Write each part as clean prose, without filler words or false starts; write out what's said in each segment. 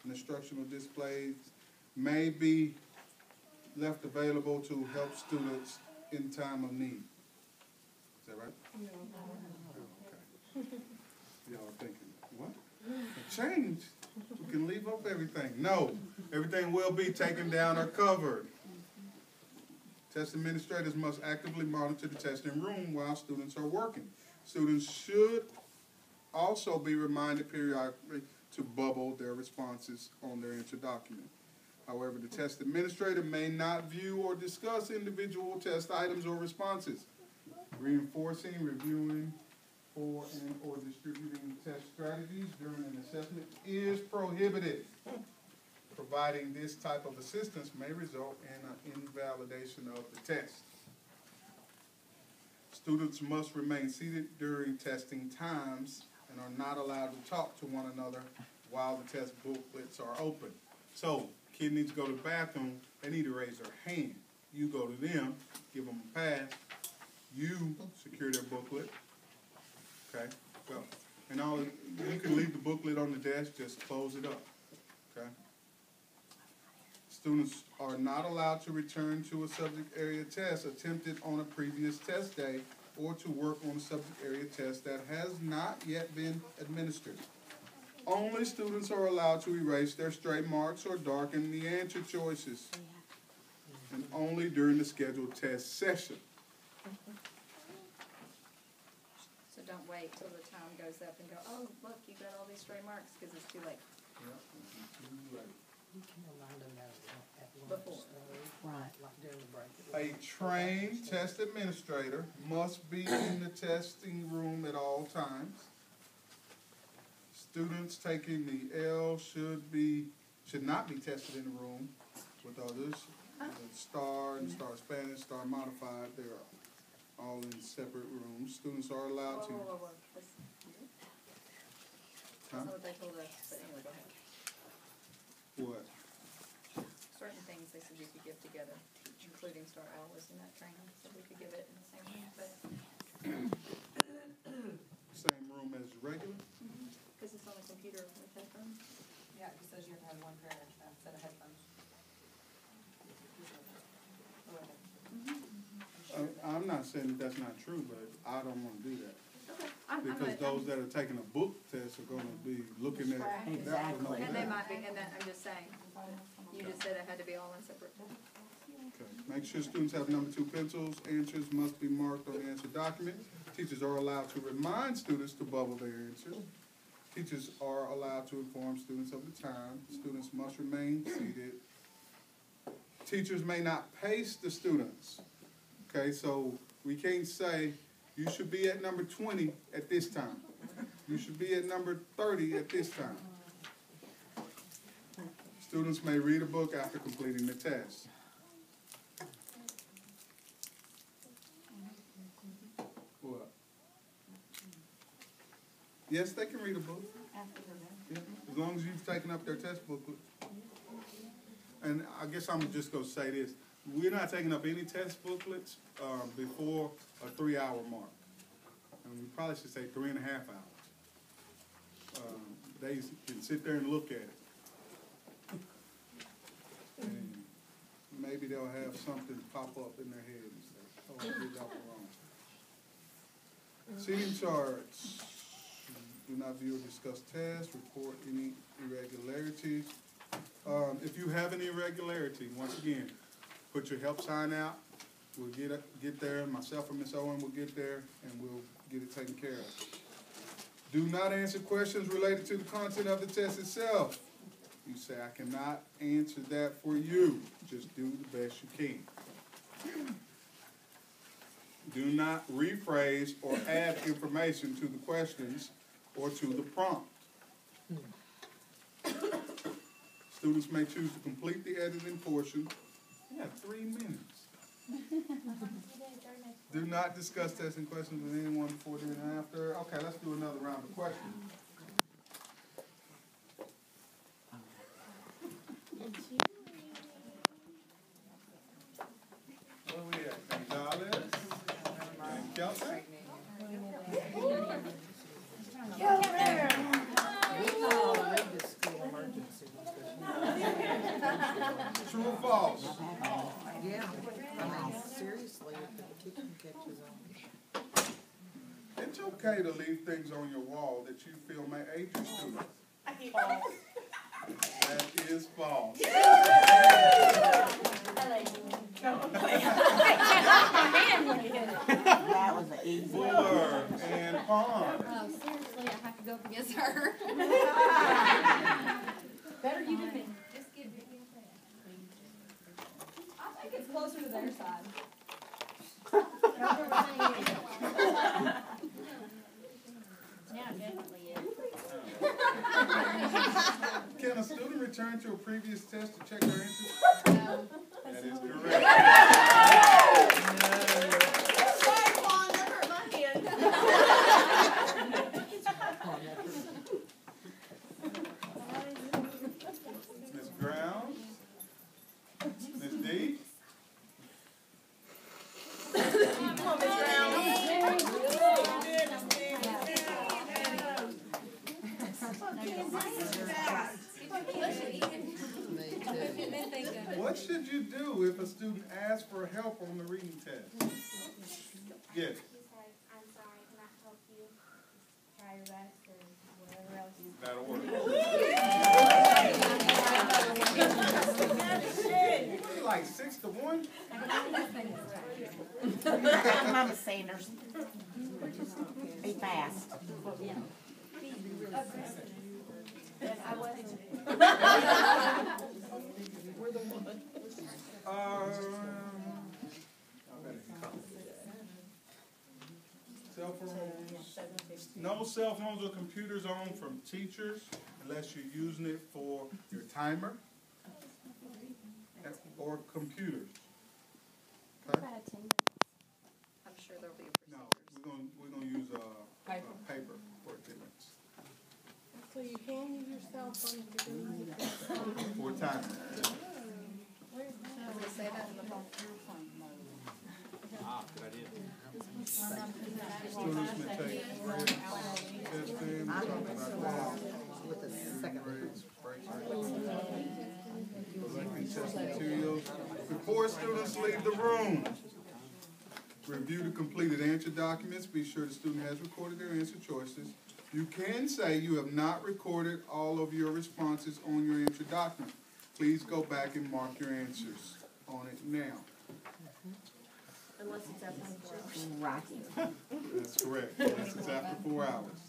and instructional displays may be left available to help students in time of need. Is that right? No. Oh, okay. Y'all are thinking, what? A change? We can leave up everything. No, everything will be taken down or covered. Test administrators must actively monitor the testing room while students are working. Students should also be reminded periodically to bubble their responses on their answer document. However, the test administrator may not view or discuss individual test items or responses. Reinforcing, reviewing, or distributing test strategies during an assessment is prohibited. Providing this type of assistance may result in an invalidation of the test. Students must remain seated during testing times and are not allowed to talk to one another while the test booklets are open. So, kid needs to go to the bathroom, they need to raise their hand. You go to them, give them a pass, you secure their booklet, okay? Well, and all you can leave the booklet on the desk, just close it up, okay? Students are not allowed to return to a subject area test attempted on a previous test day or to work on a subject area test that has not yet been administered. Only students are allowed to erase their straight marks or darken the answer choices, and only during the scheduled test session. So don't wait till the time goes up and go, oh, look, you got all these stray marks, because it's too late. You can remind them at lunch. Before. Right. Like during the break. A trained test administrator must be in the testing room at all times. Students taking the L should not be tested in the room with others. The STAR and STAR Spanish, STAR Modified, they're all in separate rooms. Students are allowed to. Whoa. That's not what they told us, but anyway, go ahead. What? Certain things they said you could give together, including Star Owl was in that training, so we could give it in the same room, but. Same room as regular? Because it's on a computer with headphones. Yeah, it says you have to have one pair set of headphones. I'm not saying that that's not true, but I don't want to do that. Okay. Because those that are taking a book test are going to be looking at that. Exactly. And they might be, and that, I'm just saying, you just said it had to be all in separate. Okay. Make sure students have number 2 pencils. Answers must be marked on the answer document. Teachers are allowed to remind students to bubble their answers. Teachers are allowed to inform students of the time. Students must remain seated. Teachers may not pace the students. Okay, so we can't say, you should be at number 20 at this time. You should be at number 30 at this time. Students may read a book after completing the test. What? Yes, they can read a book. Yeah, as long as you've taken up their test booklet. And I guess I'm just going to say this. We're not taking up any test booklets before a 3-hour mark. And we probably should say 3.5 hours. They can sit there and look at it. And maybe they'll have something pop up in their head and say, oh, I did that one wrong. Seating charts. Do not view or discuss tests. Report any irregularities. If you have any irregularity, once again, put your help sign out. We'll get there. Myself and Ms. Owen will get there, and we'll get it taken care of. Do not answer questions related to the content of the test itself. You say, I cannot answer that for you. Just do the best you can. Do not rephrase or add information to the questions or to the prompt. Students may choose to complete the editing portion. You have 3 minutes. Do not discuss testing questions with anyone before, during, and after. Okay, let's do another round of questions. Where we at? Gonzalez? And Kelsey? We call read the school emergency. false? Yeah, I mean, seriously, if the kitchen catches on. It's okay to leave things on your wall that you feel may aid your students. That is false. That was an easy one. Fuller and Pond. Oh, seriously, I have to go up against her. Better you than me. Just give me I think it's closer to their side. Now it definitely is. Can a student return to a previous test to check their answers? No. That is correct. Ms. Brown? Ms. D? What should you do if a student asks for help on the reading test? Yes. I'm sorry, can I help you? Try your best or whatever else. That'll work. You like 6-1? Mama Sanders. Be fast. I wasn't. Cell phones. No cell phones or computers on from teachers unless you're using it for your timer or computers. Okay? I'm sure there'll be a No, procedure. we're gonna use paper for attendance. So you can use your cell phone to do For timer. Does it say that in the phone? Students may take breaks, testing, we're talking about that. With the second. Breaks, collecting test materials. Before students leave the room, review the completed answer documents. Be sure the student has recorded their answer choices. You can say you have not recorded all of your responses on your answer document. Please go back and mark your answers on it now. Unless it's after 4 hours. Right. That's correct, unless it's after 4 hours.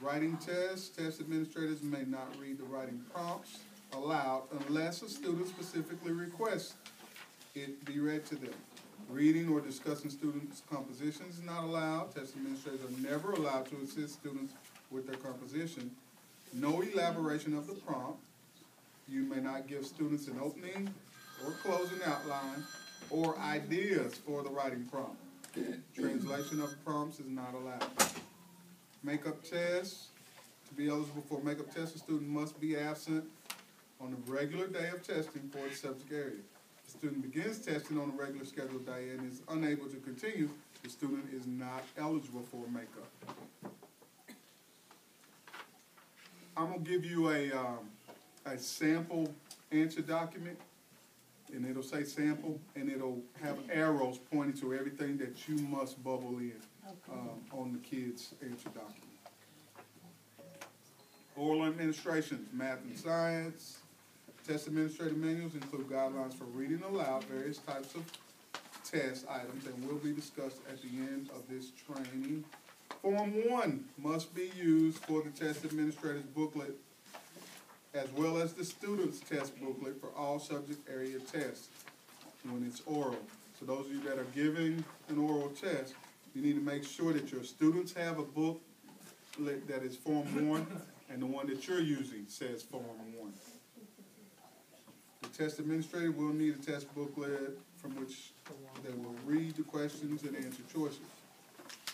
Writing tests, test administrators may not read the writing prompts aloud unless a student specifically requests it be read to them. Reading or discussing students' compositions is not allowed. Test administrators are never allowed to assist students with their composition. No elaboration of the prompt. You may not give students an opening or closing outline or ideas for the writing prompt. Translation of prompts is not allowed. Makeup tests. To be eligible for a makeup test, a student must be absent on a regular day of testing for the subject area. If the student begins testing on a regular scheduled day and is unable to continue, the student is not eligible for makeup. I'm going to give you a sample answer document, and it'll say sample, and it'll have arrows pointing to everything that you must bubble in on the kids' answer document. Oral administrations, math and science. Test administrative manuals include guidelines for reading aloud various types of test items and will be discussed at the end of this training. Form 1 must be used for the test administrator's booklet as well as the student's test booklet for all subject area tests when it's oral. So those of you that are giving an oral test, you need to make sure that your students have a booklet that is Form 1 and the one that you're using says Form 1. The test administrator will need a test booklet from which they will read the questions and answer choices.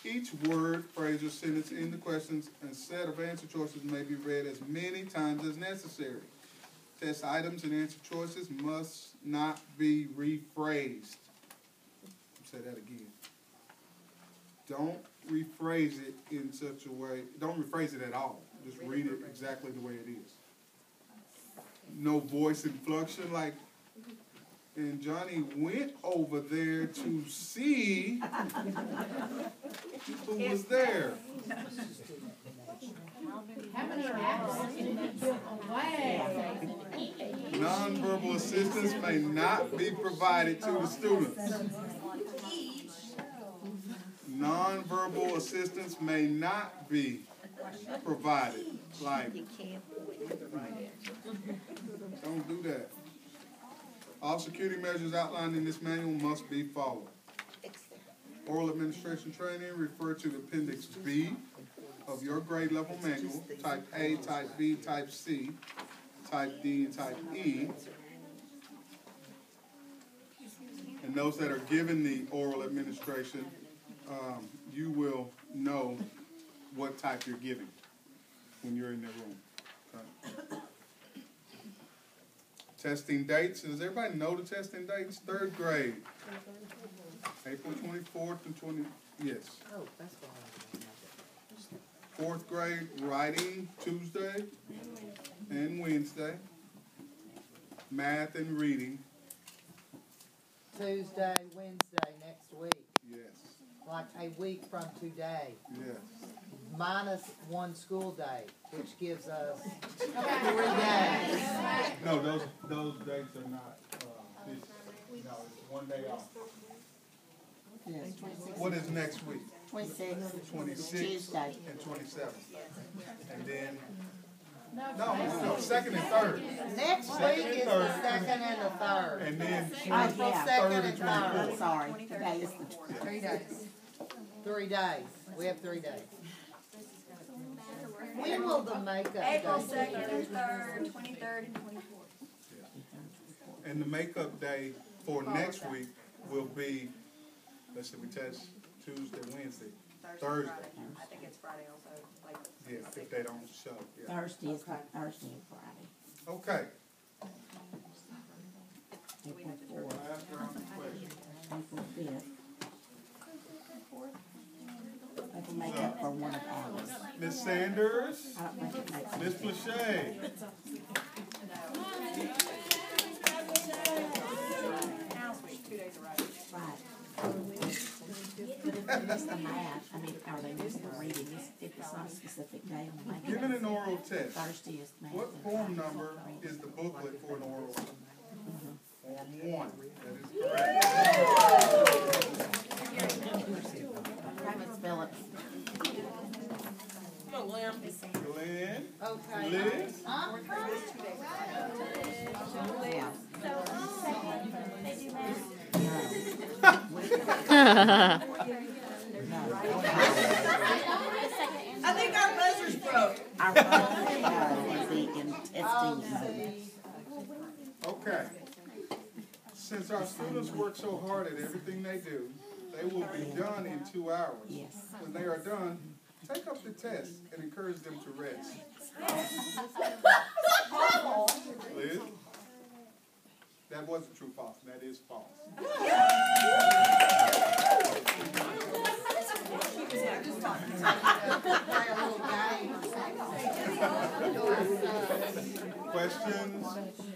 Each word, phrase, or sentence in the questions and set of answer choices may be read as many times as necessary. Test items and answer choices must not be rephrased. I'll say that again. Don't rephrase it in such a way, don't rephrase it at all. Just read it exactly the way it is. no voice inflection, like, and Johnny went over there to see who was there. How many apples can you give away? Nonverbal assistance may not be provided to the students. Nonverbal assistance may not be provided. Like, don't do that. All security measures outlined in this manual must be followed. Oral administration training, refer to Appendix B of your grade level manual, Type A, Type B, Type C, Type D, and Type E. And those that are given the oral administration, you will know what type you're giving when you're in that room. Okay. Testing dates. Does everybody know the testing dates? Third grade. April 24th and 20. Yes. Oh, that's why. Fourth grade writing Tuesday and Wednesday. Math and reading. Tuesday, Wednesday, next week, Yes. like a week from today, Yes. minus one school day, which gives us 3 days. No, those dates are not. This, no, it's one day off. Yes, 26, What is next week? 26, 26 Tuesday. and 27. And then no, second and third. Next week is the second and the third. And then Oh, yeah. Second third and and third. I'm 24th. sorry, today is the 3 days. 3 days. We have 3 days. When will the makeup April day be? 2nd and 3rd, 23rd and 24th. And the makeup day for next week will be, let's see, we test Tuesday, Wednesday, Thursday. Friday. I think it's Friday also, like. Yeah, if they don't show. Yeah. Thursday is Thursday and Friday. Okay. April 4th, Last round of questions. April 5th. April makeup for one of ours. Ms. Sanders, I don't think it makes Ms. Flachet. House week, 2 days of writing. right. But if they miss the math, I mean, or they miss the reading, if it's not a specific day on the makeup. Given an oral test, Thursday is math. what and form Friday's number reading. is the booklet for an oral? Form 1. That is correct. Okay, Ms. Phillips. Come on, Lamb. Glenn, Okay. Liz, Yeah. I think our buzzer's broke. Our phone is in testing mode. okay. Since our students work so hard at everything they do, they will be done in 2 hours. Yes. When they are done, take up the test and encourage them to rest. Liz? That wasn't true false, that is false. Questions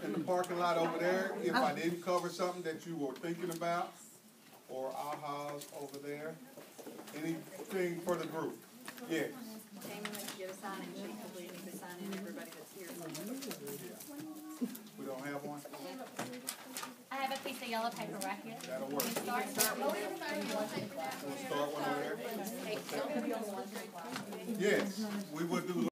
in the parking lot over there? If I didn't cover something that you were thinking about, or ahas over there? Anything for the group? Yes. Tammy, let's get a sign-in sheet, because we need to sign in everybody that's here. We don't have one? I have a piece of yellow paper right here. That'll work. We'll Start. start one over there. Yes, we would do